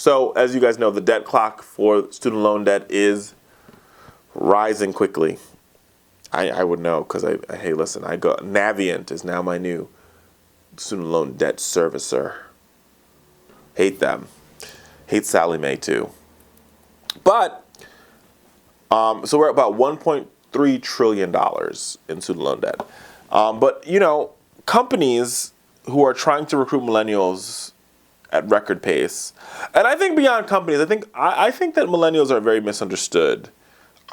So, as you guys know, the debt clock for student loan debt is rising quickly. I would know because hey, listen, Navient is now my new student loan debt servicer. Hate them. Hate Sally Mae too. But, so we're at about $1.3 trillion in student loan debt. But, you know, companies who are trying to recruit millennials at record pace, and I think beyond companies, I think that millennials are very misunderstood.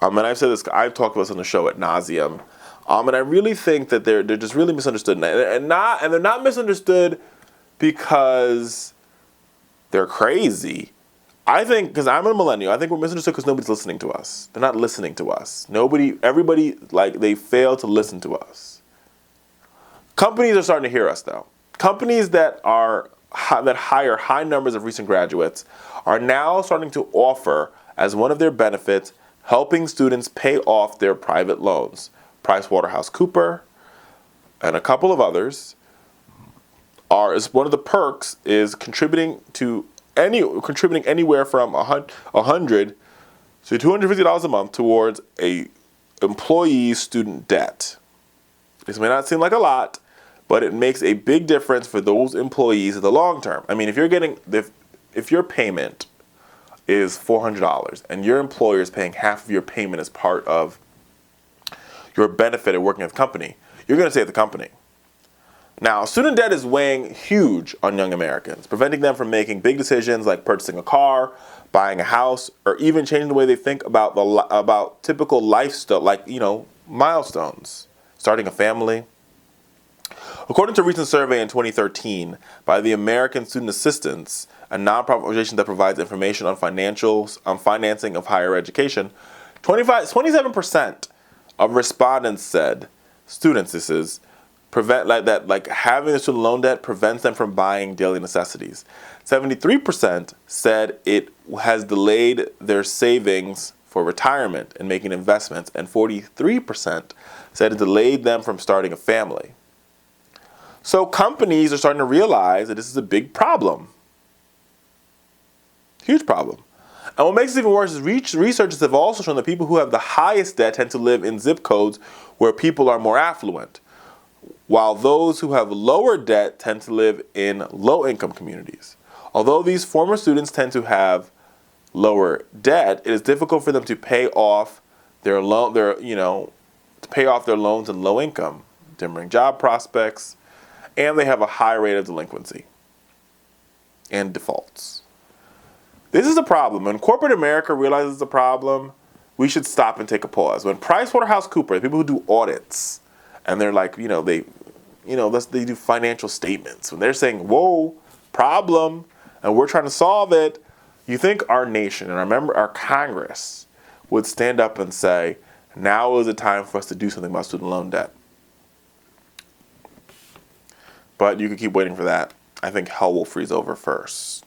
And I've said this, I've talked about this on the show ad nauseum. And I really think that they're just really misunderstood, and they're not misunderstood because they're crazy. I think, because I'm a millennial, I think we're misunderstood because nobody's listening to us. They're not listening to us. Everybody, like, they fail to listen to us. Companies are starting to hear us, though. Companies that hire high numbers of recent graduates are now starting to offer, as one of their benefits, helping students pay off their private loans. PricewaterhouseCoopers and a couple of others is one of the perks is contributing anywhere from $100 to $250 a month towards a employee's student debt. This may not seem like a lot, but it makes a big difference for those employees in the long term. I mean, if your payment is $400 and your employer is paying half of your payment as part of your benefit at working at the company, you're going to stay at the company. Now, student debt is weighing huge on young Americans, preventing them from making big decisions like purchasing a car, buying a house, or even changing the way they think about typical lifestyle, like, you know, milestones, starting a family. According to a recent survey in 2013 by the American Student Assistance, a nonprofit organization that provides information on financing of higher education, 27% of respondents said having a student loan debt prevents them from buying daily necessities. 73% said it has delayed their savings for retirement and making investments, and 43% said it delayed them from starting a family. So companies are starting to realize that this is a big problem. Huge problem. And what makes it even worse is researchers have also shown that people who have the highest debt tend to live in zip codes where people are more affluent, while those who have lower debt tend to live in low-income communities. Although these former students tend to have lower debt, it is difficult for them to pay off their loans in low income, dimming job prospects, and they have a high rate of delinquency and defaults. This is a problem. When corporate America realizes it's a problem, we should stop and take a pause. When PricewaterhouseCoopers, people who do audits, and they're like, they do financial statements. When they're saying, whoa, problem, and we're trying to solve it, you think our nation and our Congress would stand up and say, now is the time for us to do something about student loan debt. But you could keep waiting for that. I think hell will freeze over first.